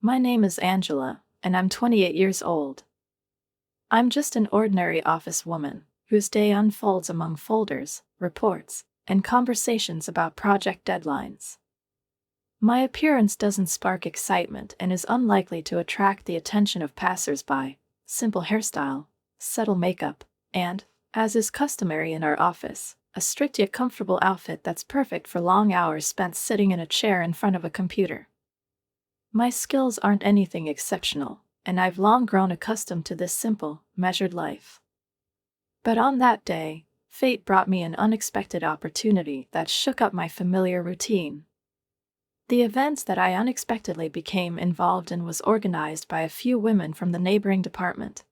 My name is Angela, and I'm 28 years old. I'm just an ordinary office woman whose day unfolds among folders, reports, and conversations about project deadlines. My appearance doesn't spark excitement and is unlikely to attract the attention of passers-by. Simple hairstyle, subtle makeup, and, as is customary in our office, a strict yet comfortable outfit that's perfect for long hours spent sitting in a chair in front of a computer. My skills aren't anything exceptional, and I've long grown accustomed to this simple, measured life. But on that day, fate brought me an unexpected opportunity that shook up my familiar routine. The event that I unexpectedly became involved in was organized by a few women from the neighboring department.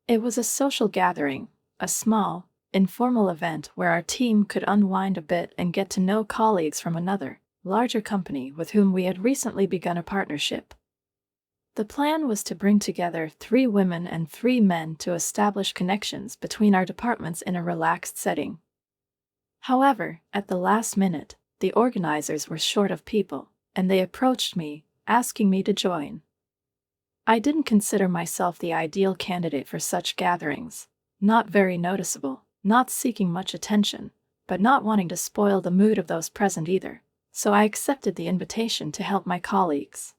It was a social gathering, a small, informal event where our team could unwind a bit and get to know colleagues from another, larger company with whom we had recently begun a partnership. The plan was to bring together 3 women and 3 men to establish connections between our departments in a relaxed setting. However, at the last minute, the organizers were short of people, and they approached me, asking me to join. I didn't consider myself the ideal candidate for such gatherings, not very noticeable, not seeking much attention, but not wanting to spoil the mood of those present either, so I accepted the invitation to help my colleagues.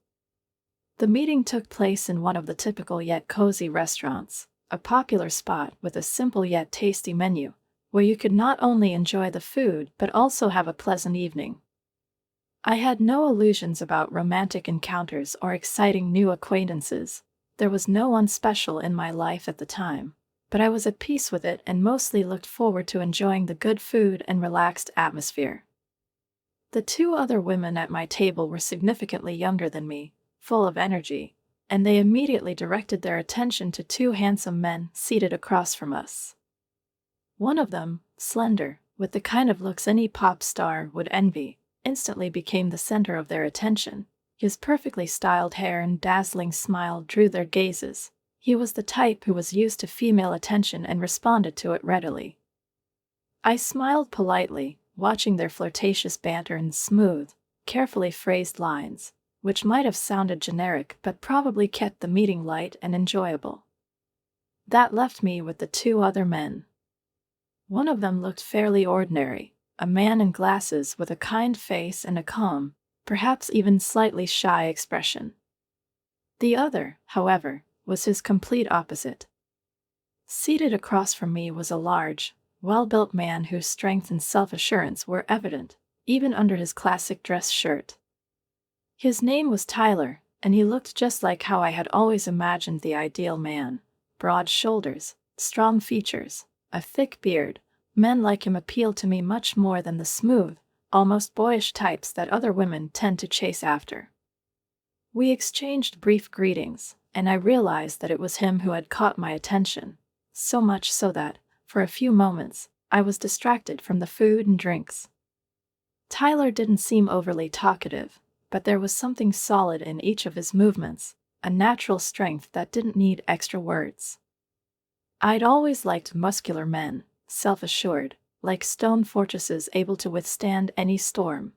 The meeting took place in one of the typical yet cozy restaurants, a popular spot with a simple yet tasty menu, where you could not only enjoy the food but also have a pleasant evening. I had no illusions about romantic encounters or exciting new acquaintances. There was no one special in my life at the time, but I was at peace with it and mostly looked forward to enjoying the good food and relaxed atmosphere. The 2 other women at my table were significantly younger than me, full of energy, and they immediately directed their attention to 2 handsome men seated across from us. One of them, slender, with the kind of looks any pop star would envy, instantly became the center of their attention. His perfectly styled hair and dazzling smile drew their gazes. He was the type who was used to female attention and responded to it readily. I smiled politely, watching their flirtatious banter and smooth, carefully phrased lines, which might have sounded generic but probably kept the meeting light and enjoyable. That left me with the 2 other men. One of them looked fairly ordinary, a man in glasses with a kind face and a calm, perhaps even slightly shy expression. The other, however, was his complete opposite. Seated across from me was a large, well-built man whose strength and self-assurance were evident, even under his classic dress shirt. His name was Tyler, and he looked just like how I had always imagined the ideal man: broad shoulders, strong features, a thick beard. Men like him appealed to me much more than the smooth, almost boyish types that other women tend to chase after. We exchanged brief greetings, and I realized that it was him who had caught my attention, so much so that, for a few moments, I was distracted from the food and drinks. Tyler didn't seem overly talkative, but there was something solid in each of his movements, a natural strength that didn't need extra words. I'd always liked muscular men, self-assured, like stone fortresses able to withstand any storm.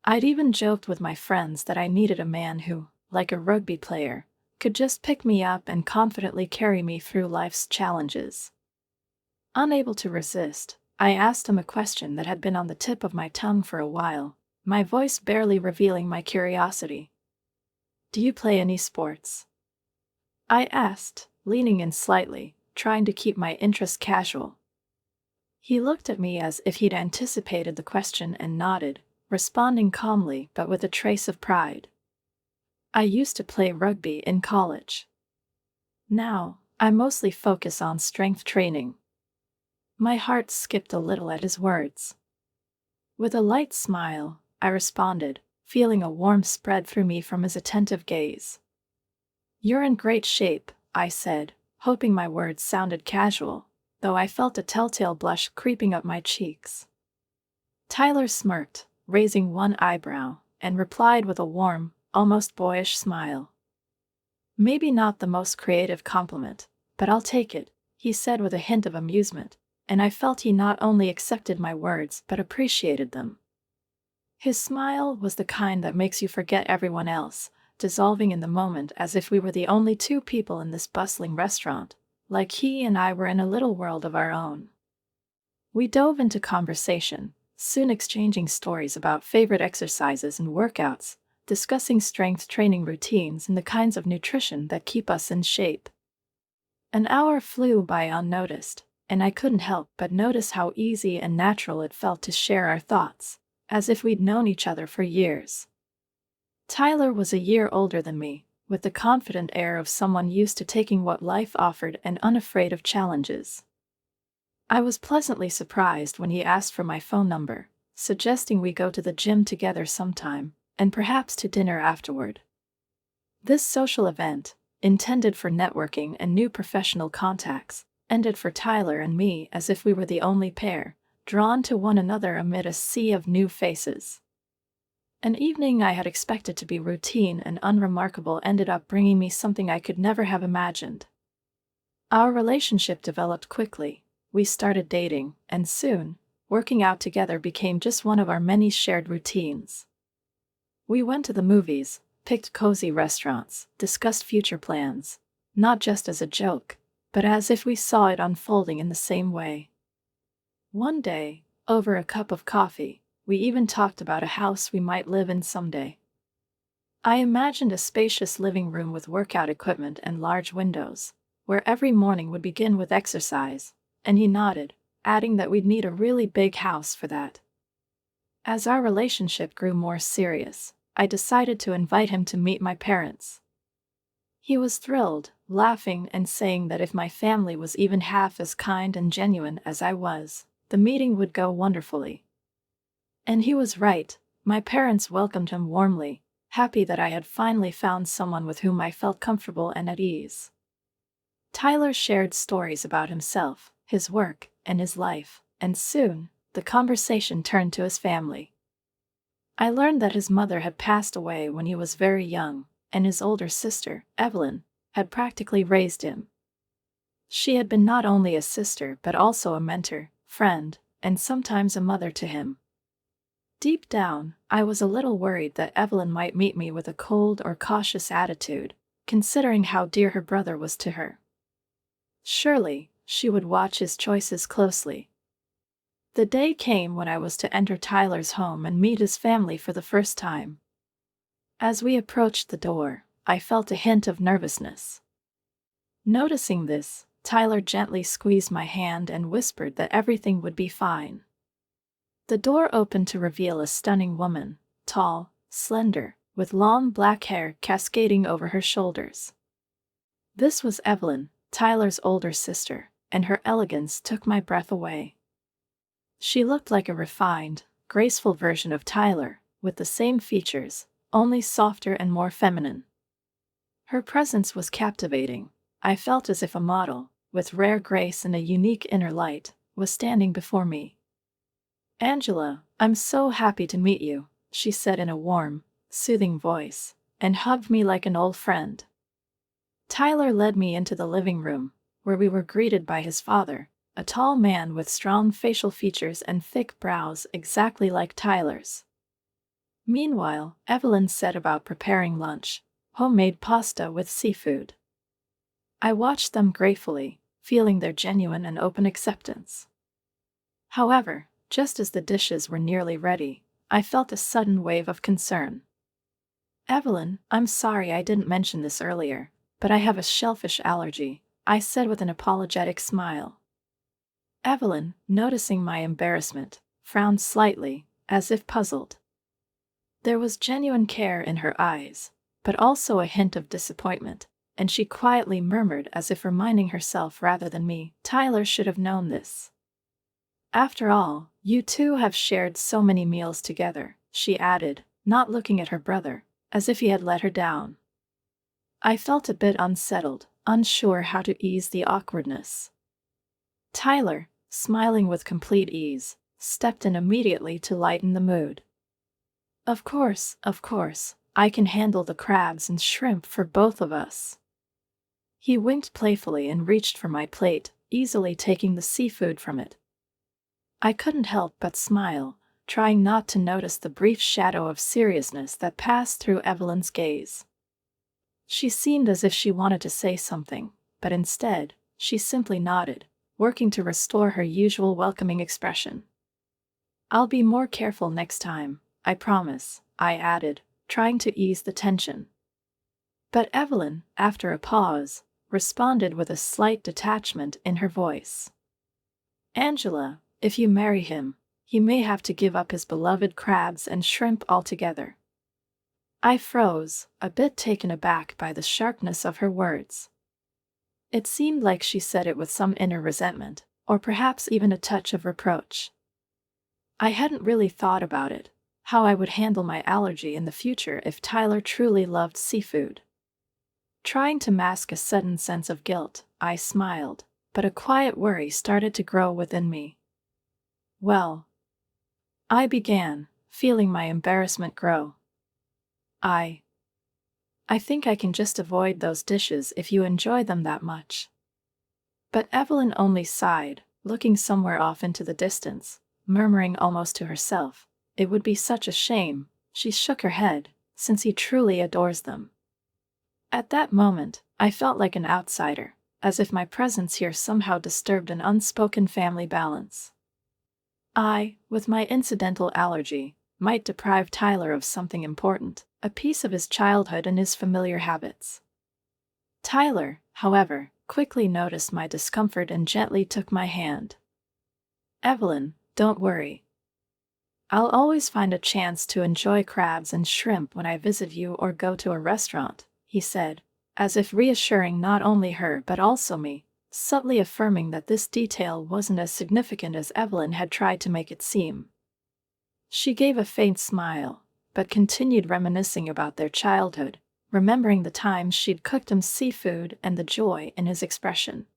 I'd even joked with my friends that I needed a man who, like a rugby player, could just pick me up and confidently carry me through life's challenges. Unable to resist, I asked him a question that had been on the tip of my tongue for a while, my voice barely revealing my curiosity. "Do you play any sports?" I asked, leaning in slightly, trying to keep my interest casual. He looked at me as if he'd anticipated the question and nodded, responding calmly but with a trace of pride. "I used to play rugby in college. Now, I mostly focus on strength training." My heart skipped a little at his words. With a light smile, I responded, feeling a warmth spread through me from his attentive gaze. "You're in great shape," I said, hoping my words sounded casual, though I felt a telltale blush creeping up my cheeks. Tyler smirked, raising one eyebrow, and replied with a warm, almost boyish smile. "Maybe not the most creative compliment, but I'll take it," he said with a hint of amusement, and I felt he not only accepted my words but appreciated them. His smile was the kind that makes you forget everyone else, dissolving in the moment as if we were the only two people in this bustling restaurant, like he and I were in a little world of our own. We dove into conversation, soon exchanging stories about favorite exercises and workouts, discussing strength training routines and the kinds of nutrition that keep us in shape. An hour flew by unnoticed, and I couldn't help but notice how easy and natural it felt to share our thoughts, as if we'd known each other for years. Tyler was a year older than me, with the confident air of someone used to taking what life offered and unafraid of challenges. I was pleasantly surprised when he asked for my phone number, suggesting we go to the gym together sometime, and perhaps to dinner afterward. This social event, intended for networking and new professional contacts, ended for Tyler and me as if we were the only pair, drawn to one another amid a sea of new faces. An evening I had expected to be routine and unremarkable ended up bringing me something I could never have imagined. Our relationship developed quickly. We started dating, and soon, working out together became just one of our many shared routines. We went to the movies, picked cozy restaurants, discussed future plans, not just as a joke, but as if we saw it unfolding in the same way. One day, over a cup of coffee, we even talked about a house we might live in someday. I imagined a spacious living room with workout equipment and large windows, where every morning would begin with exercise, and he nodded, adding that we'd need a really big house for that. As our relationship grew more serious, I decided to invite him to meet my parents. He was thrilled, laughing and saying that if my family was even half as kind and genuine as I was, the meeting would go wonderfully. And he was right. My parents welcomed him warmly, happy that I had finally found someone with whom I felt comfortable and at ease. Tyler shared stories about himself, his work, and his life, and soon, the conversation turned to his family. I learned that his mother had passed away when he was very young, and his older sister, Evelyn, had practically raised him. She had been not only a sister but also a mentor, friend, and sometimes a mother to him. Deep down, I was a little worried that Evelyn might meet me with a cold or cautious attitude, considering how dear her brother was to her. Surely, she would watch his choices closely. The day came when I was to enter Tyler's home and meet his family for the first time. As we approached the door, I felt a hint of nervousness. Noticing this, Tyler gently squeezed my hand and whispered that everything would be fine. The door opened to reveal a stunning woman, tall, slender, with long black hair cascading over her shoulders. This was Evelyn, Tyler's older sister, and her elegance took my breath away. She looked like a refined, graceful version of Tyler, with the same features, only softer and more feminine. Her presence was captivating. I felt as if a model, with rare grace and a unique inner light, was standing before me. "Angela, I'm so happy to meet you," she said in a warm, soothing voice, and hugged me like an old friend. Tyler led me into the living room, where we were greeted by his father, a tall man with strong facial features and thick brows exactly like Tyler's. Meanwhile, Evelyn set about preparing lunch, homemade pasta with seafood. I watched them gratefully, feeling their genuine and open acceptance. However, just as the dishes were nearly ready, I felt a sudden wave of concern. "Evelyn, I'm sorry I didn't mention this earlier, but I have a shellfish allergy," I said with an apologetic smile. Evelyn, noticing my embarrassment, frowned slightly, as if puzzled. There was genuine care in her eyes, but also a hint of disappointment, and she quietly murmured as if reminding herself rather than me, "Tyler should have known this. After all, you two have shared so many meals together," she added, not looking at her brother, as if he had let her down. I felt a bit unsettled, unsure how to ease the awkwardness. Tyler, smiling with complete ease, stepped in immediately to lighten the mood. Of course, I can handle the crabs and shrimp for both of us." He winked playfully and reached for my plate, easily taking the seafood from it. I couldn't help but smile, trying not to notice the brief shadow of seriousness that passed through Evelyn's gaze. She seemed as if she wanted to say something, but instead, she simply nodded, working to restore her usual welcoming expression. "I'll be more careful next time, I promise," I added, trying to ease the tension. But Evelyn, after a pause, responded with a slight detachment in her voice. "Angela, if you marry him, he may have to give up his beloved crabs and shrimp altogether." I froze, a bit taken aback by the sharpness of her words. It seemed like she said it with some inner resentment, or perhaps even a touch of reproach. I hadn't really thought about it, how I would handle my allergy in the future if Tyler truly loved seafood. Trying to mask a sudden sense of guilt, I smiled, but a quiet worry started to grow within me. "Well," I began, feeling my embarrassment grow. I think I can just avoid those dishes if you enjoy them that much." But Evelyn only sighed, looking somewhere off into the distance, murmuring almost to herself, "It would be such a shame." She shook her head, "since he truly adores them." At that moment, I felt like an outsider, as if my presence here somehow disturbed an unspoken family balance. I, with my incidental allergy, might deprive Tyler of something important, a piece of his childhood and his familiar habits. Tyler, however, quickly noticed my discomfort and gently took my hand. "Evelyn, don't worry. I'll always find a chance to enjoy crabs and shrimp when I visit you or go to a restaurant," he said, as if reassuring not only her but also me, subtly affirming that this detail wasn't as significant as Evelyn had tried to make it seem. She gave a faint smile, but continued reminiscing about their childhood, remembering the times she'd cooked him seafood and the joy in his expression.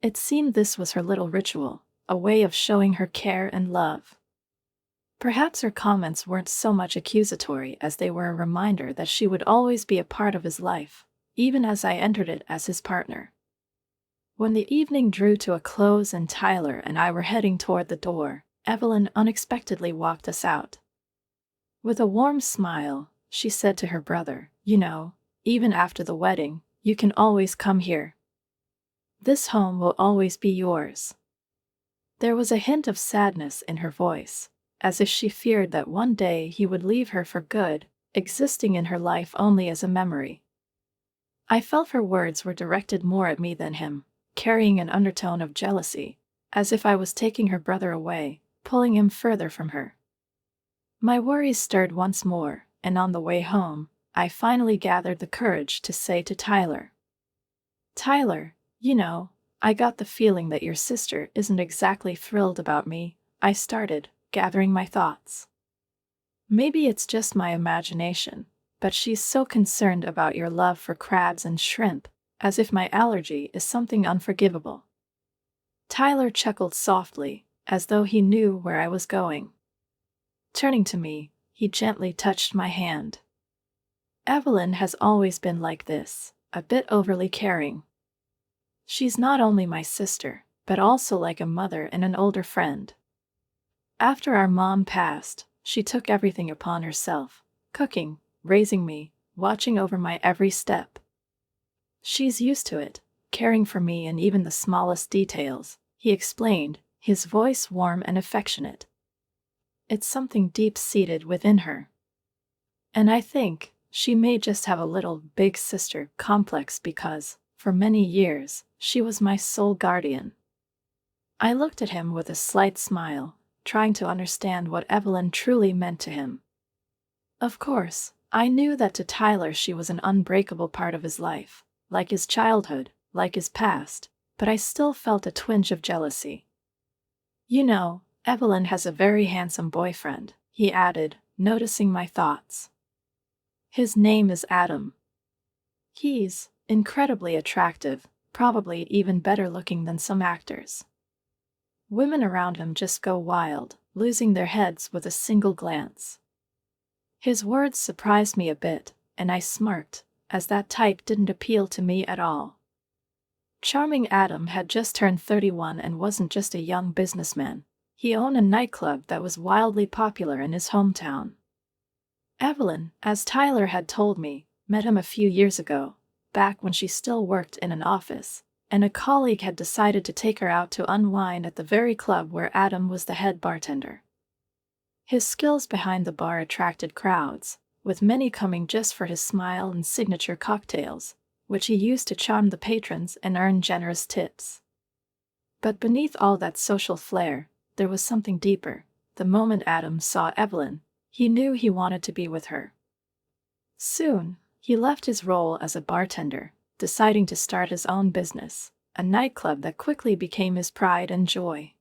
It seemed this was her little ritual, a way of showing her care and love. Perhaps her comments weren't so much accusatory as they were a reminder that she would always be a part of his life, even as I entered it as his partner. When the evening drew to a close and Tyler and I were heading toward the door, Evelyn unexpectedly walked us out. With a warm smile, she said to her brother, "You know, even after the wedding, you can always come here. This home will always be yours." There was a hint of sadness in her voice, as if she feared that one day he would leave her for good, existing in her life only as a memory. I felt her words were directed more at me than him, carrying an undertone of jealousy, as if I was taking her brother away, pulling him further from her. My worries stirred once more, and on the way home, I finally gathered the courage to say to Tyler, "Tyler, you know, I got the feeling that your sister isn't exactly thrilled about me." I started, gathering my thoughts. "Maybe it's just my imagination, but she's so concerned about your love for crabs and shrimp, as if my allergy is something unforgivable." Tyler chuckled softly, as though he knew where I was going. Turning to me, he gently touched my hand. "Evelyn has always been like this, a bit overly caring. She's not only my sister, but also like a mother and an older friend. After our mom passed, she took everything upon herself, cooking, raising me, watching over my every step. She's used to it, caring for me in even the smallest details," he explained, his voice warm and affectionate. "It's something deep-seated within her. And I think she may just have a little big sister complex because, for many years, she was my sole guardian." I looked at him with a slight smile, trying to understand what Evelyn truly meant to him. Of course, I knew that to Tyler she was an unbreakable part of his life, like his childhood, like his past, but I still felt a twinge of jealousy. "You know, Evelyn has a very handsome boyfriend," he added, noticing my thoughts. "His name is Adam. He's incredibly attractive, probably even better looking than some actors. Women around him just go wild, losing their heads with a single glance." His words surprised me a bit, and I smirked, as that type didn't appeal to me at all. Charming Adam had just turned 31 and wasn't just a young businessman. He owned a nightclub that was wildly popular in his hometown. Evelyn, as Tyler had told me, met him a few years ago, back when she still worked in an office, and a colleague had decided to take her out to unwind at the very club where Adam was the head bartender. His skills behind the bar attracted crowds, with many coming just for his smile and signature cocktails, which he used to charm the patrons and earn generous tips. But beneath all that social flair, there was something deeper. The moment Adam saw Evelyn, he knew he wanted to be with her. Soon, he left his role as a bartender, deciding to start his own business, a nightclub that quickly became his pride and joy.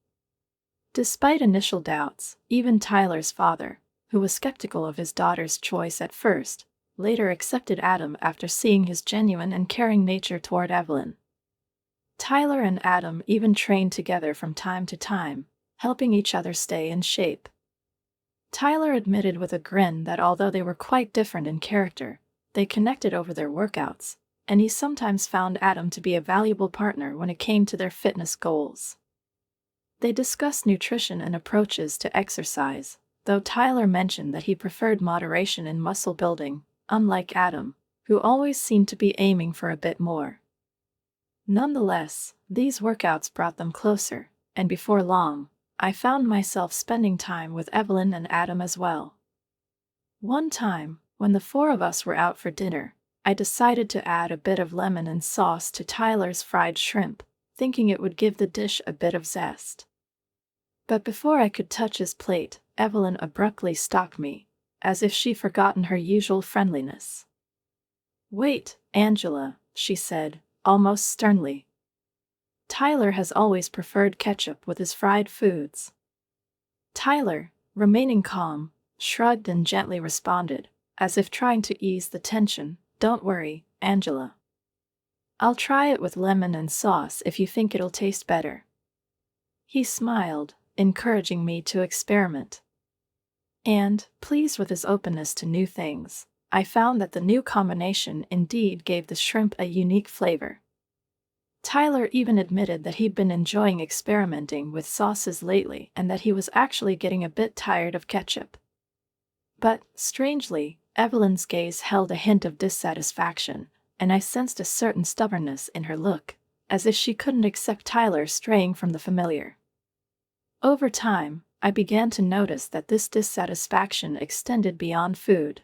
Despite initial doubts, even Tyler's father, who was skeptical of his daughter's choice at first, later accepted Adam after seeing his genuine and caring nature toward Evelyn. Tyler and Adam even trained together from time to time, helping each other stay in shape. Tyler admitted with a grin that although they were quite different in character, they connected over their workouts, and he sometimes found Adam to be a valuable partner when it came to their fitness goals. They discussed nutrition and approaches to exercise, though Tyler mentioned that he preferred moderation in muscle building, unlike Adam, who always seemed to be aiming for a bit more. Nonetheless, these workouts brought them closer, and before long, I found myself spending time with Evelyn and Adam as well. One time, when the four of us were out for dinner, I decided to add a bit of lemon and sauce to Tyler's fried shrimp, thinking it would give the dish a bit of zest. But before I could touch his plate, Evelyn abruptly stopped me, as if she'd forgotten her usual friendliness. "Wait, Angela," she said, almost sternly. "Tyler has always preferred ketchup with his fried foods." Tyler, remaining calm, shrugged and gently responded, as if trying to ease the tension, "Don't worry, Angela. I'll try it with lemon and sauce if you think it'll taste better." He smiled, encouraging me to experiment. And, pleased with his openness to new things, I found that the new combination indeed gave the shrimp a unique flavor. Tyler even admitted that he'd been enjoying experimenting with sauces lately and that he was actually getting a bit tired of ketchup. But, strangely, Evelyn's gaze held a hint of dissatisfaction, and I sensed a certain stubbornness in her look, as if she couldn't accept Tyler straying from the familiar. Over time, I began to notice that this dissatisfaction extended beyond food.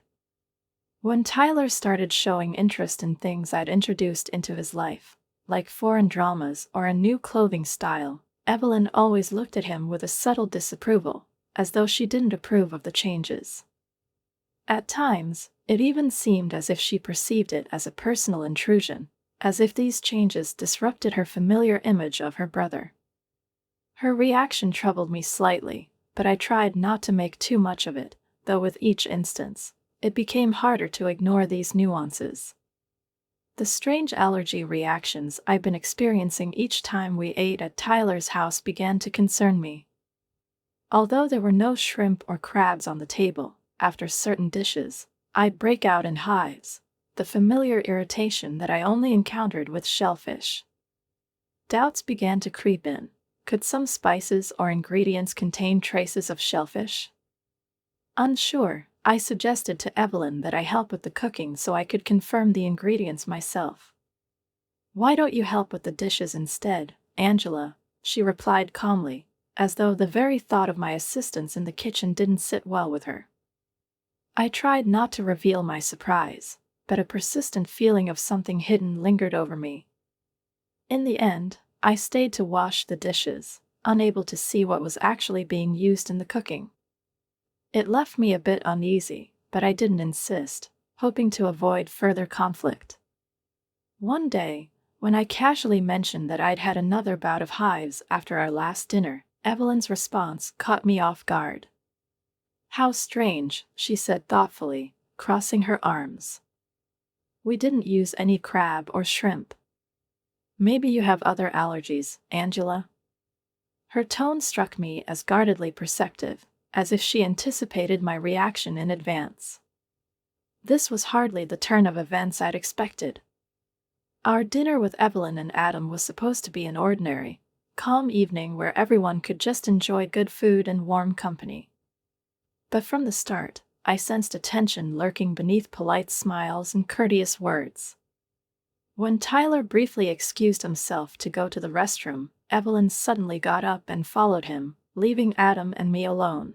When Tyler started showing interest in things I'd introduced into his life, like foreign dramas or a new clothing style, Evelyn always looked at him with a subtle disapproval, as though she didn't approve of the changes. At times, it even seemed as if she perceived it as a personal intrusion, as if these changes disrupted her familiar image of her brother. Her reaction troubled me slightly, but I tried not to make too much of it, though with each instance, it became harder to ignore these nuances. The strange allergy reactions I'd been experiencing each time we ate at Tyler's house began to concern me. Although there were no shrimp or crabs on the table, after certain dishes, I'd break out in hives, the familiar irritation that I only encountered with shellfish. Doubts began to creep in. Could some spices or ingredients contain traces of shellfish? Unsure, I suggested to Evelyn that I help with the cooking so I could confirm the ingredients myself. "Why don't you help with the dishes instead, Angela?" she replied calmly, as though the very thought of my assistance in the kitchen didn't sit well with her. I tried not to reveal my surprise, but a persistent feeling of something hidden lingered over me. In the end, I stayed to wash the dishes, unable to see what was actually being used in the cooking. It left me a bit uneasy, but I didn't insist, hoping to avoid further conflict. One day, when I casually mentioned that I'd had another bout of hives after our last dinner, Evelyn's response caught me off guard. "How strange," she said thoughtfully, crossing her arms. "We didn't use any crab or shrimp. Maybe you have other allergies, Angela?" Her tone struck me as guardedly perceptive, as if she anticipated my reaction in advance. This was hardly the turn of events I'd expected. Our dinner with Evelyn and Adam was supposed to be an ordinary, calm evening where everyone could just enjoy good food and warm company. But from the start, I sensed a tension lurking beneath polite smiles and courteous words. When Tyler briefly excused himself to go to the restroom, Evelyn suddenly got up and followed him, leaving Adam and me alone.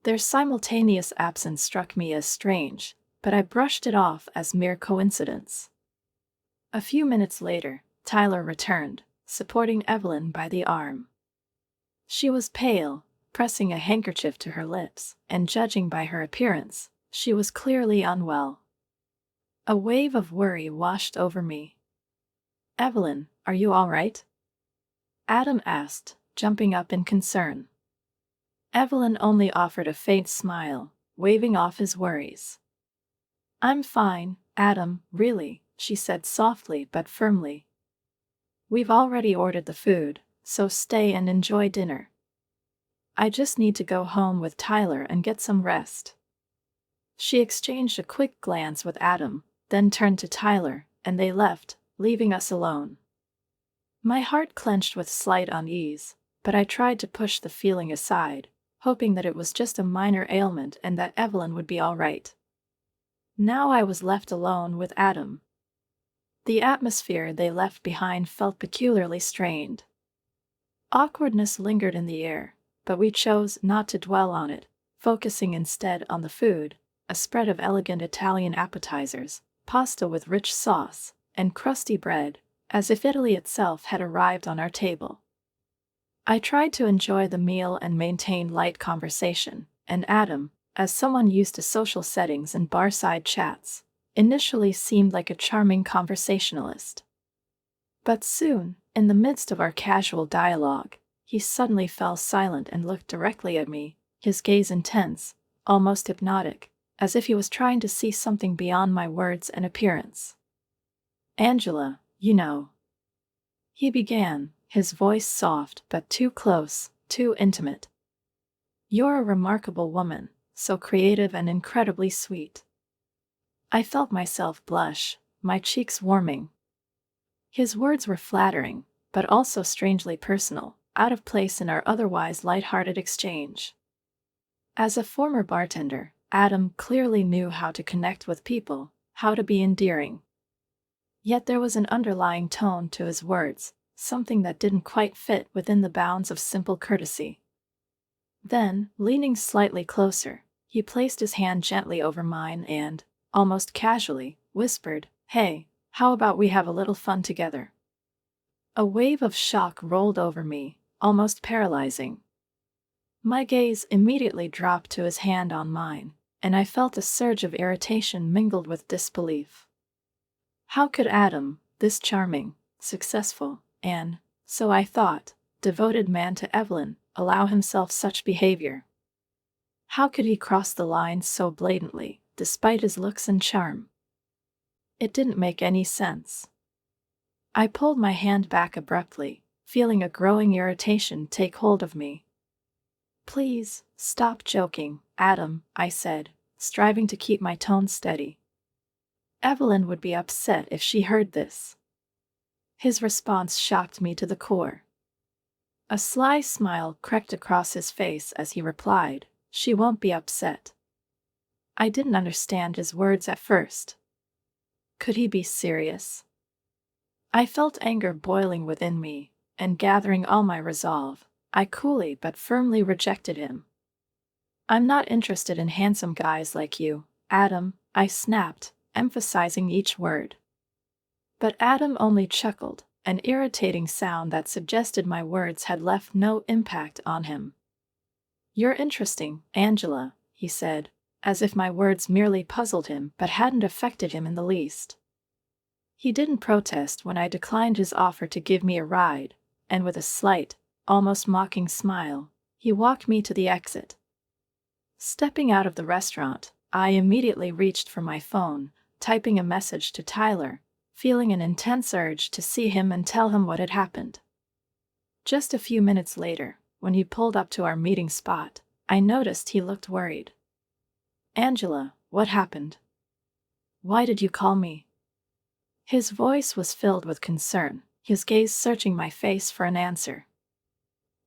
Their simultaneous absence struck me as strange, but I brushed it off as mere coincidence. A few minutes later, Tyler returned, supporting Evelyn by the arm. She was pale, pressing a handkerchief to her lips, and judging by her appearance, she was clearly unwell. A wave of worry washed over me. "Evelyn, are you all right?" Adam asked, jumping up in concern. Evelyn only offered a faint smile, waving off his worries. "I'm fine, Adam, really," she said softly but firmly. "We've already ordered the food, so stay and enjoy dinner. I just need to go home with Tyler and get some rest." She exchanged a quick glance with Adam, then turned to Tyler, and they left, leaving us alone. My heart clenched with slight unease, but I tried to push the feeling aside, hoping that it was just a minor ailment and that Evelyn would be all right. Now I was left alone with Adam. The atmosphere they left behind felt peculiarly strained. Awkwardness lingered in the air, but we chose not to dwell on it, focusing instead on the food, a spread of elegant Italian appetizers, pasta with rich sauce, and crusty bread, as if Italy itself had arrived on our table. I tried to enjoy the meal and maintain light conversation, and Adam, as someone used to social settings and bar-side chats, initially seemed like a charming conversationalist. But soon, in the midst of our casual dialogue, he suddenly fell silent and looked directly at me, his gaze intense, almost hypnotic, as if he was trying to see something beyond my words and appearance. "Angela, you know," he began, his voice soft but too close, too intimate. "You're a remarkable woman, so creative and incredibly sweet." I felt myself blush, my cheeks warming. His words were flattering, but also strangely personal, out of place in our otherwise light-hearted exchange. As a former bartender, Adam clearly knew how to connect with people, how to be endearing. Yet there was an underlying tone to his words, something that didn't quite fit within the bounds of simple courtesy. Then, leaning slightly closer, he placed his hand gently over mine and, almost casually, whispered, "Hey, how about we have a little fun together?" A wave of shock rolled over me, almost paralyzing. My gaze immediately dropped to his hand on mine, and I felt a surge of irritation mingled with disbelief. How could Adam, this charming, successful, and, so I thought, devoted man to Evelyn, allow himself such behavior? How could he cross the line so blatantly, despite his looks and charm? It didn't make any sense. I pulled my hand back abruptly, feeling a growing irritation take hold of me. "Please, stop joking, Adam," I said, striving to keep my tone steady. "Evelyn would be upset if she heard this." His response shocked me to the core. A sly smile crept across his face as he replied, "She won't be upset." I didn't understand his words at first. Could he be serious? I felt anger boiling within me, and gathering all my resolve, I coolly but firmly rejected him. "I'm not interested in handsome guys like you, Adam," I snapped, emphasizing each word. But Adam only chuckled, an irritating sound that suggested my words had left no impact on him. "You're interesting, Angela," he said, as if my words merely puzzled him but hadn't affected him in the least. He didn't protest when I declined his offer to give me a ride, and with a slight, almost mocking smile, he walked me to the exit. Stepping out of the restaurant, I immediately reached for my phone, typing a message to Tyler, feeling an intense urge to see him and tell him what had happened. Just a few minutes later, when he pulled up to our meeting spot, I noticed he looked worried. "Angela, what happened? Why did you call me?" His voice was filled with concern, his gaze searching my face for an answer.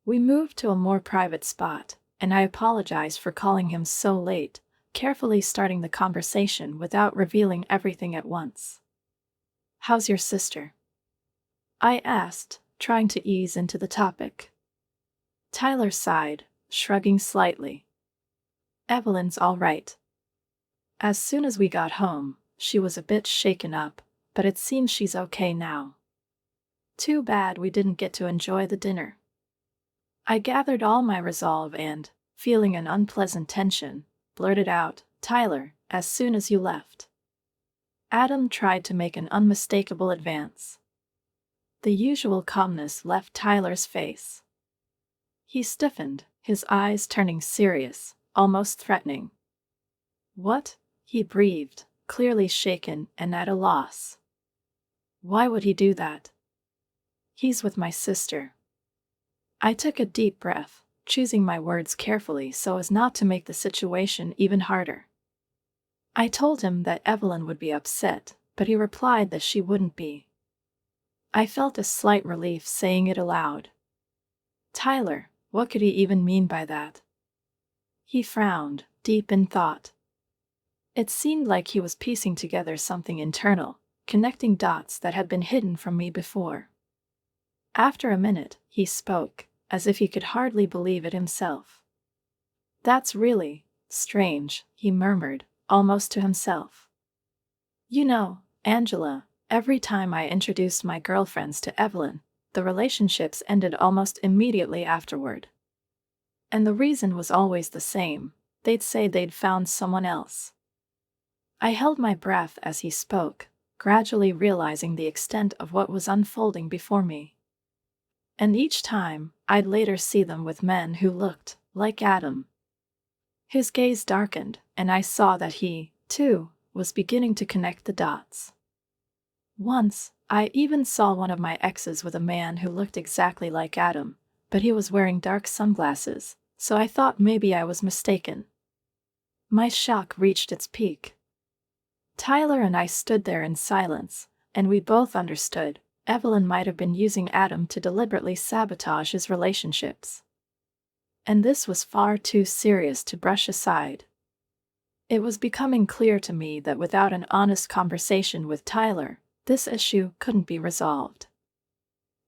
We moved to a more private spot, and I apologized for calling him so late, carefully starting the conversation without revealing everything at once. "How's your sister?" I asked, trying to ease into the topic. Tyler sighed, shrugging slightly. "Evelyn's all right. As soon as we got home, she was a bit shaken up, but it seems she's okay now. Too bad we didn't get to enjoy the dinner." I gathered all my resolve and, feeling an unpleasant tension, blurted out, "Tyler, as soon as you left." Adam tried to make an unmistakable advance. The usual calmness left Tyler's face. He stiffened, his eyes turning serious, almost threatening. "What?" he breathed, clearly shaken and at a loss. "Why would he do that?" "He's with my sister." I took a deep breath, choosing my words carefully so as not to make the situation even harder. I told him that Evelyn would be upset, but he replied that she wouldn't be. I felt a slight relief saying it aloud. Tyler, what could he even mean by that? He frowned, deep in thought. It seemed like he was piecing together something internal, connecting dots that had been hidden from me before. After a minute, he spoke, as if he could hardly believe it himself. "That's really strange," he murmured, almost to himself. "You know, Angela, every time I introduced my girlfriends to Evelyn, the relationships ended almost immediately afterward. And the reason was always the same: they'd say they'd found someone else." I held my breath as he spoke, gradually realizing the extent of what was unfolding before me. And each time, I'd later see them with men who looked like Adam. His gaze darkened, and I saw that he, too, was beginning to connect the dots. Once, I even saw one of my exes with a man who looked exactly like Adam, but he was wearing dark sunglasses, so I thought maybe I was mistaken. My shock reached its peak. Tyler and I stood there in silence, and we both understood Evelyn might have been using Adam to deliberately sabotage his relationships. And this was far too serious to brush aside. It was becoming clear to me that without an honest conversation with Tyler, this issue couldn't be resolved.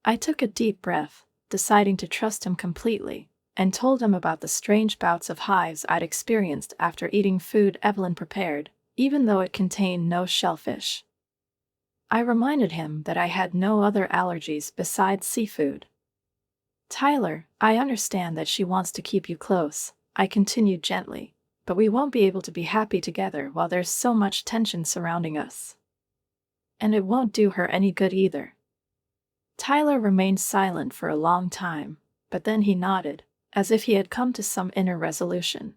I took a deep breath, deciding to trust him completely, and told him about the strange bouts of hives I'd experienced after eating food Evelyn prepared, even though it contained no shellfish. I reminded him that I had no other allergies besides seafood. "Tyler, I understand that she wants to keep you close," I continued gently, "but we won't be able to be happy together while there's so much tension surrounding us. And it won't do her any good either." Tyler remained silent for a long time, but then he nodded, as if he had come to some inner resolution.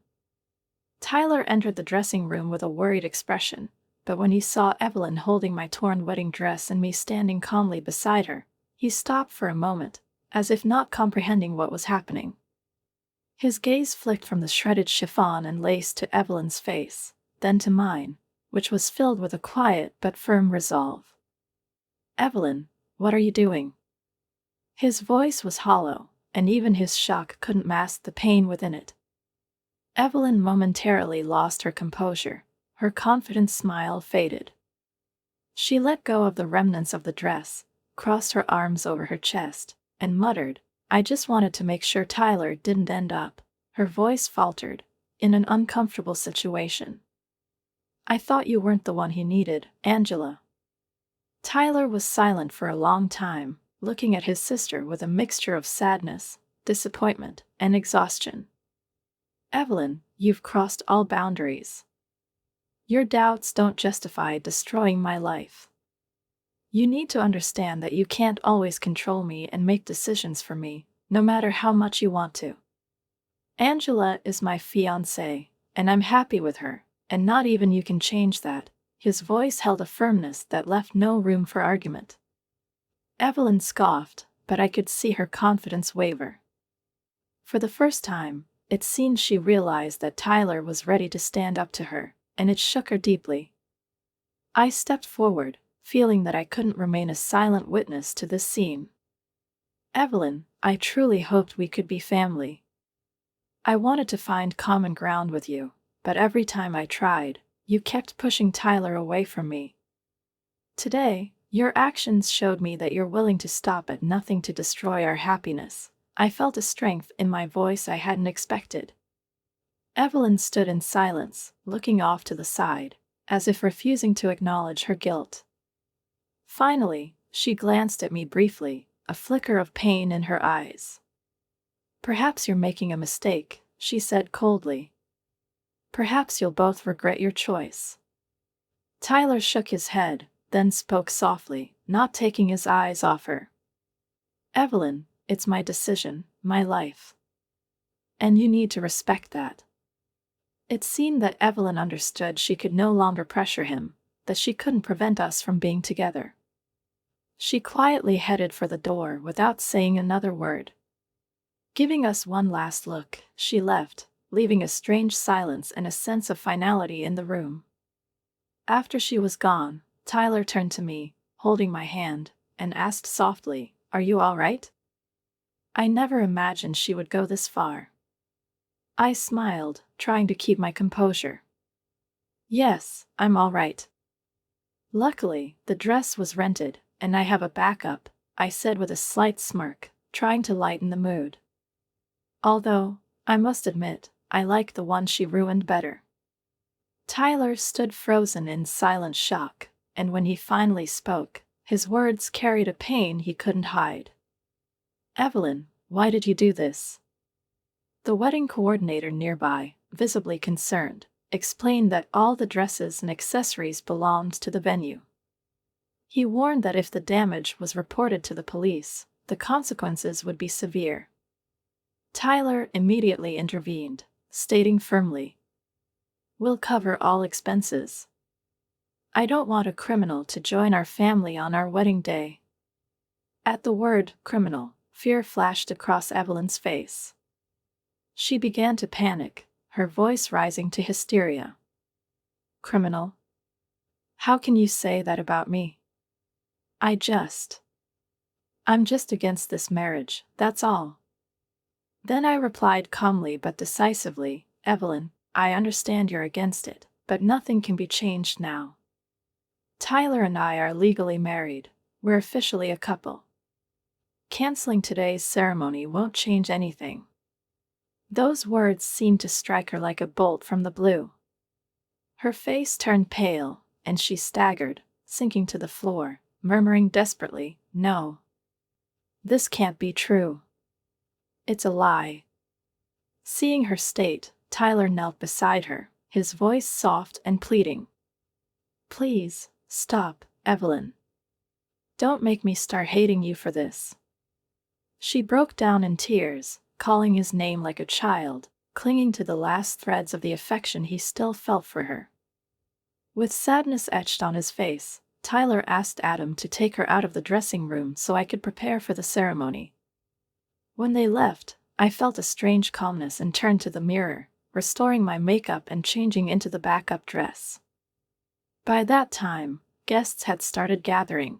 Tyler entered the dressing room with a worried expression, but when he saw Evelyn holding my torn wedding dress and me standing calmly beside her, he stopped for a moment, as if not comprehending what was happening. His gaze flicked from the shredded chiffon and lace to Evelyn's face, then to mine, which was filled with a quiet but firm resolve. "Evelyn, what are you doing?" His voice was hollow, and even his shock couldn't mask the pain within it. Evelyn momentarily lost her composure, her confident smile faded. She let go of the remnants of the dress, crossed her arms over her chest, and muttered, "I just wanted to make sure Tyler didn't end up," her voice faltered, "in an uncomfortable situation. I thought you weren't the one he needed, Angela." Tyler was silent for a long time, looking at his sister with a mixture of sadness, disappointment, and exhaustion. "Evelyn, you've crossed all boundaries. Your doubts don't justify destroying my life. You need to understand that you can't always control me and make decisions for me, no matter how much you want to. Angela is my fiancée, and I'm happy with her, and not even you can change that." His voice held a firmness that left no room for argument. Evelyn scoffed, but I could see her confidence waver. For the first time, it seemed she realized that Tyler was ready to stand up to her, and it shook her deeply. I stepped forward, feeling that I couldn't remain a silent witness to this scene. "Evelyn, I truly hoped we could be family. I wanted to find common ground with you, but every time I tried, you kept pushing Tyler away from me. Today, your actions showed me that you're willing to stop at nothing to destroy our happiness. I felt a strength in my voice I hadn't expected. Evelyn stood in silence, looking off to the side, as if refusing to acknowledge her guilt. Finally, she glanced at me briefly, a flicker of pain in her eyes. "Perhaps you're making a mistake," she said coldly. "Perhaps you'll both regret your choice." Tyler shook his head, then spoke softly, not taking his eyes off her. "Evelyn, it's my decision, my life. And you need to respect that." It seemed that Evelyn understood she could no longer pressure him, that she couldn't prevent us from being together. She quietly headed for the door without saying another word. Giving us one last look, she left, leaving a strange silence and a sense of finality in the room. After she was gone, Tyler turned to me, holding my hand, and asked softly, "Are you all right?" I never imagined she would go this far. I smiled, trying to keep my composure. "Yes, I'm all right. Luckily, the dress was rented, and I have a backup," I said with a slight smirk, trying to lighten the mood. Although, I must admit, I like the one she ruined better. Tyler stood frozen in silent shock, and when he finally spoke, his words carried a pain he couldn't hide. "Evelyn, why did you do this?" The wedding coordinator nearby, visibly concerned, explained that all the dresses and accessories belonged to the venue. He warned that if the damage was reported to the police, the consequences would be severe. Tyler immediately intervened, stating firmly, "We'll cover all expenses. I don't want a criminal to join our family on our wedding day." At the word criminal, fear flashed across Evelyn's face. She began to panic, her voice rising to hysteria. "Criminal? How can you say that about me? I'm just against this marriage, that's all." Then I replied calmly but decisively, "Evelyn, I understand you're against it, but nothing can be changed now. Tyler and I are legally married, we're officially a couple. Canceling today's ceremony won't change anything." Those words seemed to strike her like a bolt from the blue. Her face turned pale, and she staggered, sinking to the floor, murmuring desperately, "No. This can't be true. It's a lie." Seeing her state, Tyler knelt beside her, his voice soft and pleading. "Please, stop, Evelyn. Don't make me start hating you for this." She broke down in tears, calling his name like a child, clinging to the last threads of the affection he still felt for her. With sadness etched on his face, Tyler asked Adam to take her out of the dressing room so I could prepare for the ceremony. When they left, I felt a strange calmness and turned to the mirror, restoring my makeup and changing into the backup dress. By that time, guests had started gathering.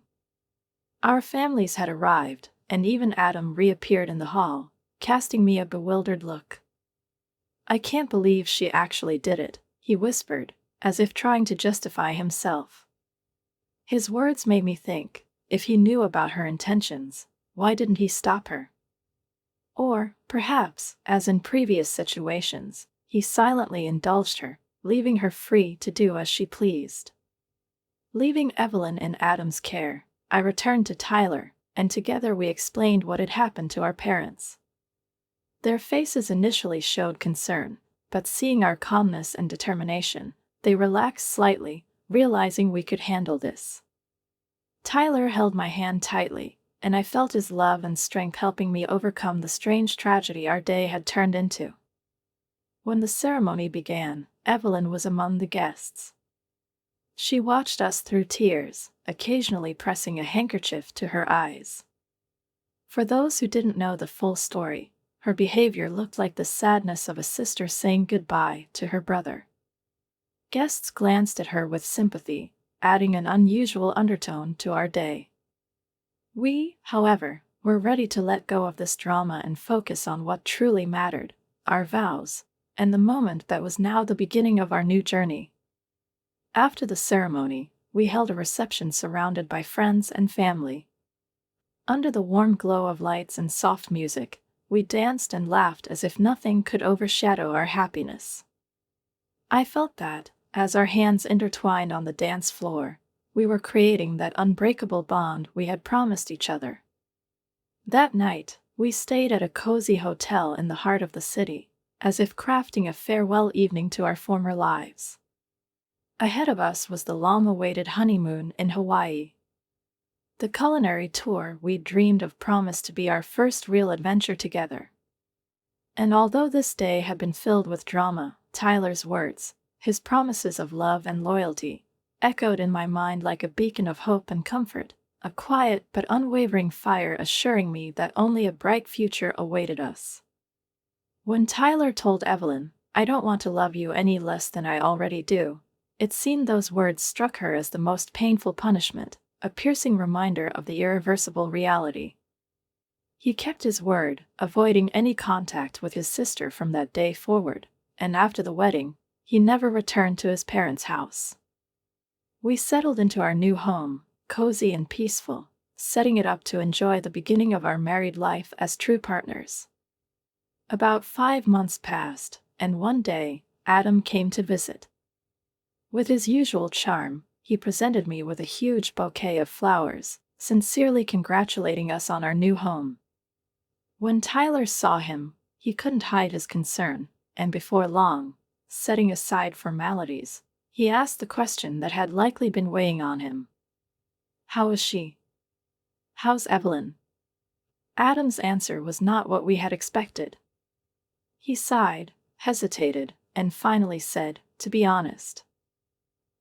Our families had arrived, and even Adam reappeared in the hall, casting me a bewildered look. "I can't believe she actually did it," he whispered, as if trying to justify himself. His words made me think, if he knew about her intentions, why didn't he stop her? Or, perhaps, as in previous situations, he silently indulged her, leaving her free to do as she pleased. Leaving Evelyn in Adam's care, I returned to Tyler, and together we explained what had happened to our parents. Their faces initially showed concern, but seeing our calmness and determination, they relaxed slightly, realizing we could handle this. Tyler held my hand tightly, and I felt his love and strength helping me overcome the strange tragedy our day had turned into. When the ceremony began, Evelyn was among the guests. She watched us through tears, occasionally pressing a handkerchief to her eyes. For those who didn't know the full story, her behavior looked like the sadness of a sister saying goodbye to her brother. Guests glanced at her with sympathy, adding an unusual undertone to our day. We, however, were ready to let go of this drama and focus on what truly mattered, our vows, and the moment that was now the beginning of our new journey. After the ceremony, we held a reception surrounded by friends and family. Under the warm glow of lights and soft music, we danced and laughed as if nothing could overshadow our happiness. I felt that, as our hands intertwined on the dance floor, we were creating that unbreakable bond we had promised each other. That night, we stayed at a cozy hotel in the heart of the city, as if crafting a farewell evening to our former lives. Ahead of us was the long-awaited honeymoon in Hawaii. The culinary tour we'd dreamed of promised to be our first real adventure together. And although this day had been filled with drama, Tyler's words, his promises of love and loyalty, echoed in my mind like a beacon of hope and comfort, a quiet but unwavering fire assuring me that only a bright future awaited us. When Tyler told Evelyn, "I don't want to love you any less than I already do," it seemed those words struck her as the most painful punishment, a piercing reminder of the irreversible reality. He kept his word, avoiding any contact with his sister from that day forward, and after the wedding, he never returned to his parents' house. We settled into our new home, cozy and peaceful, setting it up to enjoy the beginning of our married life as true partners. About 5 months passed, and one day, Adam came to visit. With his usual charm, he presented me with a huge bouquet of flowers, sincerely congratulating us on our new home. When Tyler saw him, he couldn't hide his concern, and before long, setting aside formalities, he asked the question that had likely been weighing on him. "How is she? How's Evelyn?" Adam's answer was not what we had expected. He sighed, hesitated, and finally said, "To be honest,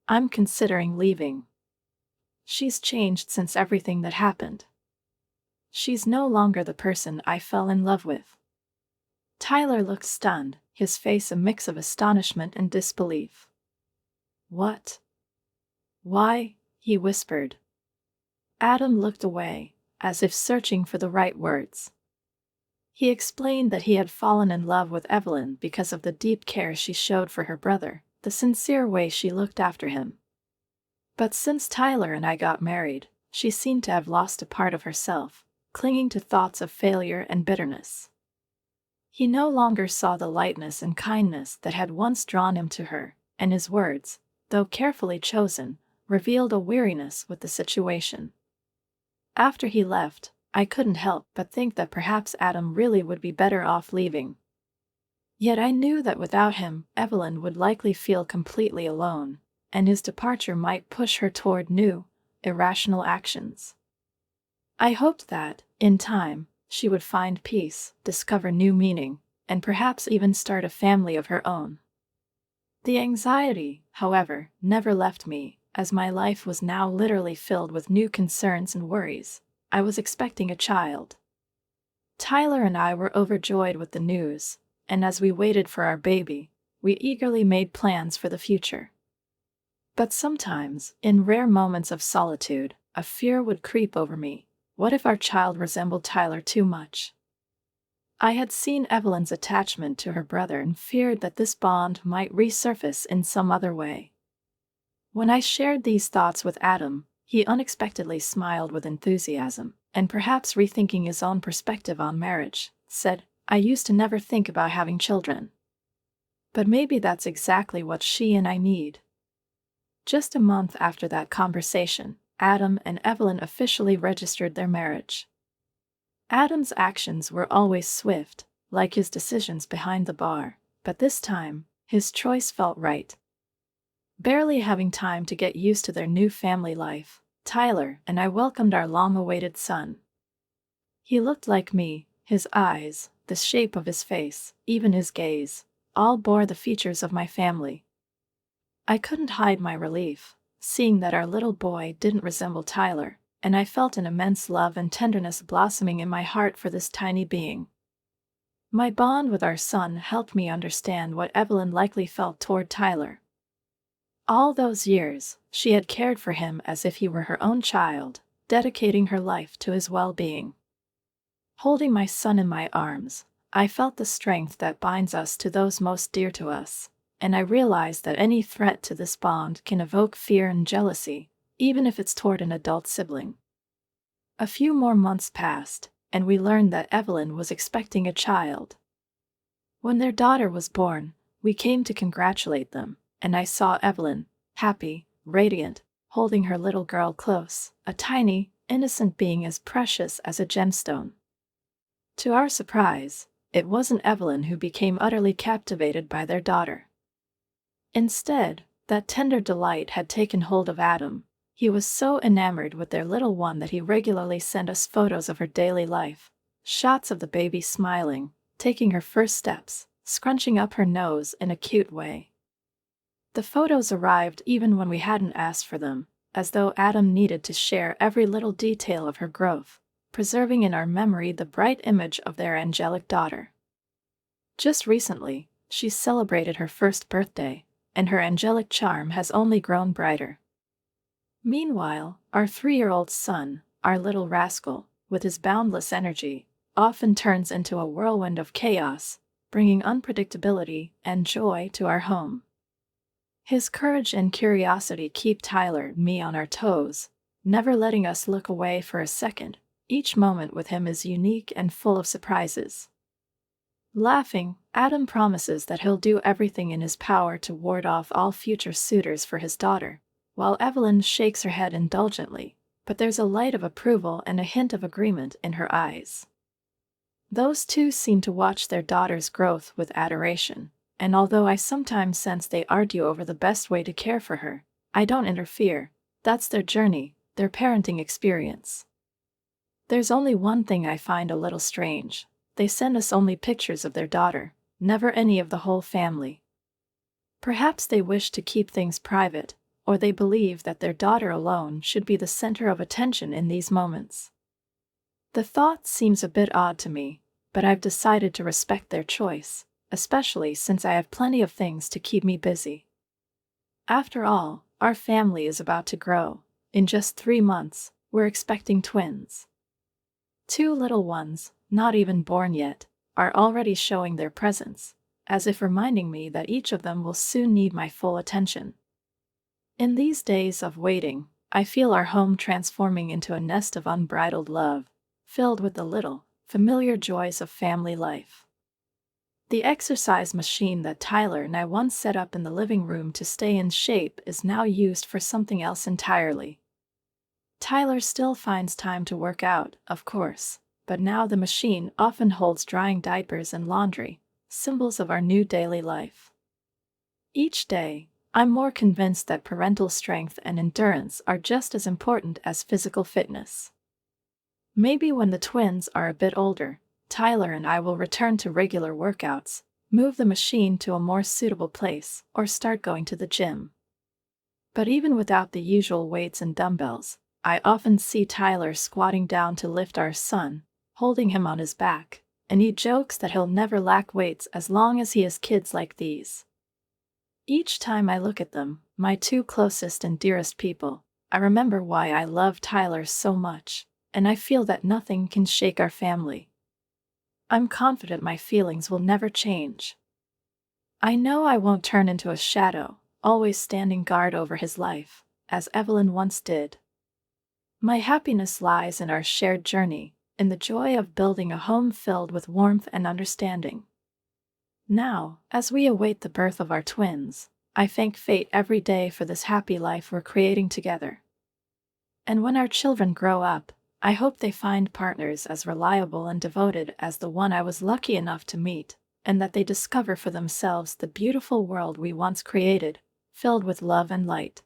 I'm considering leaving. She's changed since everything that happened. She's no longer the person I fell in love with." Tyler looked stunned, his face a mix of astonishment and disbelief. "What? Why?" he whispered. Adam looked away, as if searching for the right words. He explained that he had fallen in love with Evelyn because of the deep care she showed for her brother, the sincere way she looked after him. But since Tyler and I got married, she seemed to have lost a part of herself, clinging to thoughts of failure and bitterness. He no longer saw the lightness and kindness that had once drawn him to her, and his words, though carefully chosen, revealed a weariness with the situation. After he left, I couldn't help but think that perhaps Adam really would be better off leaving. Yet I knew that without him, Evelyn would likely feel completely alone, and his departure might push her toward new, irrational actions. I hoped that, in time, she would find peace, discover new meaning, and perhaps even start a family of her own. The anxiety, however, never left me, as my life was now literally filled with new concerns and worries. I was expecting a child. Tyler and I were overjoyed with the news, and as we waited for our baby, we eagerly made plans for the future. But sometimes, in rare moments of solitude, a fear would creep over me. What if our child resembled Tyler too much? I had seen Evelyn's attachment to her brother and feared that this bond might resurface in some other way. When I shared these thoughts with Adam, he unexpectedly smiled with enthusiasm, and perhaps rethinking his own perspective on marriage, said, "I used to never think about having children. But maybe that's exactly what she and I need." Just a month after that conversation, Adam and Evelyn officially registered their marriage. Adam's actions were always swift, like his decisions behind the bar, but this time, his choice felt right. Barely having time to get used to their new family life, Tyler and I welcomed our long-awaited son. He looked like me, his eyes, the shape of his face, even his gaze, all bore the features of my family. I couldn't hide my relief, seeing that our little boy didn't resemble Tyler, and I felt an immense love and tenderness blossoming in my heart for this tiny being. My bond with our son helped me understand what Evelyn likely felt toward Tyler. All those years, she had cared for him as if he were her own child, dedicating her life to his well-being. Holding my son in my arms, I felt the strength that binds us to those most dear to us, and I realized that any threat to this bond can evoke fear and jealousy, even if it's toward an adult sibling. A few more months passed, and we learned that Evelyn was expecting a child. When their daughter was born, we came to congratulate them, and I saw Evelyn, happy, radiant, holding her little girl close, a tiny, innocent being as precious as a gemstone. To our surprise, it wasn't Evelyn who became utterly captivated by their daughter. Instead, that tender delight had taken hold of Adam. He was so enamored with their little one that he regularly sent us photos of her daily life, shots of the baby smiling, taking her first steps, scrunching up her nose in a cute way. The photos arrived even when we hadn't asked for them, as though Adam needed to share every little detail of her growth, preserving in our memory the bright image of their angelic daughter. Just recently, she celebrated her first birthday, and her angelic charm has only grown brighter. Meanwhile, our 3-year-old son, our little rascal, with his boundless energy, often turns into a whirlwind of chaos, bringing unpredictability and joy to our home. His courage and curiosity keep Tyler and me on our toes, never letting us look away for a second. Each moment with him is unique and full of surprises. Laughing, Adam promises that he'll do everything in his power to ward off all future suitors for his daughter, while Evelyn shakes her head indulgently, but there's a light of approval and a hint of agreement in her eyes. Those two seem to watch their daughter's growth with adoration, and although I sometimes sense they argue over the best way to care for her, I don't interfere. That's their journey, their parenting experience. There's only one thing I find a little strange. They send us only pictures of their daughter, never any of the whole family. Perhaps they wish to keep things private, or they believe that their daughter alone should be the center of attention in these moments. The thought seems a bit odd to me, but I've decided to respect their choice, especially since I have plenty of things to keep me busy. After all, our family is about to grow. In just 3 months, we're expecting twins. 2 little ones, not even born yet, are already showing their presence, as if reminding me that each of them will soon need my full attention. In these days of waiting, I feel our home transforming into a nest of unbridled love, filled with the little, familiar joys of family life. The exercise machine that Tyler and I once set up in the living room to stay in shape is now used for something else entirely. Tyler still finds time to work out, of course, but now the machine often holds drying diapers and laundry, symbols of our new daily life. Each day, I'm more convinced that parental strength and endurance are just as important as physical fitness. Maybe when the twins are a bit older, Tyler and I will return to regular workouts, move the machine to a more suitable place, or start going to the gym. But even without the usual weights and dumbbells, I often see Tyler squatting down to lift our son, holding him on his back, and he jokes that he'll never lack weights as long as he has kids like these. Each time I look at them, my 2 closest and dearest people, I remember why I love Tyler so much, and I feel that nothing can shake our family. I'm confident my feelings will never change. I know I won't turn into a shadow, always standing guard over his life, as Evelyn once did. My happiness lies in our shared journey, in the joy of building a home filled with warmth and understanding. Now, as we await the birth of our twins, I thank fate every day for this happy life we're creating together. And when our children grow up, I hope they find partners as reliable and devoted as the one I was lucky enough to meet, and that they discover for themselves the beautiful world we once created, filled with love and light.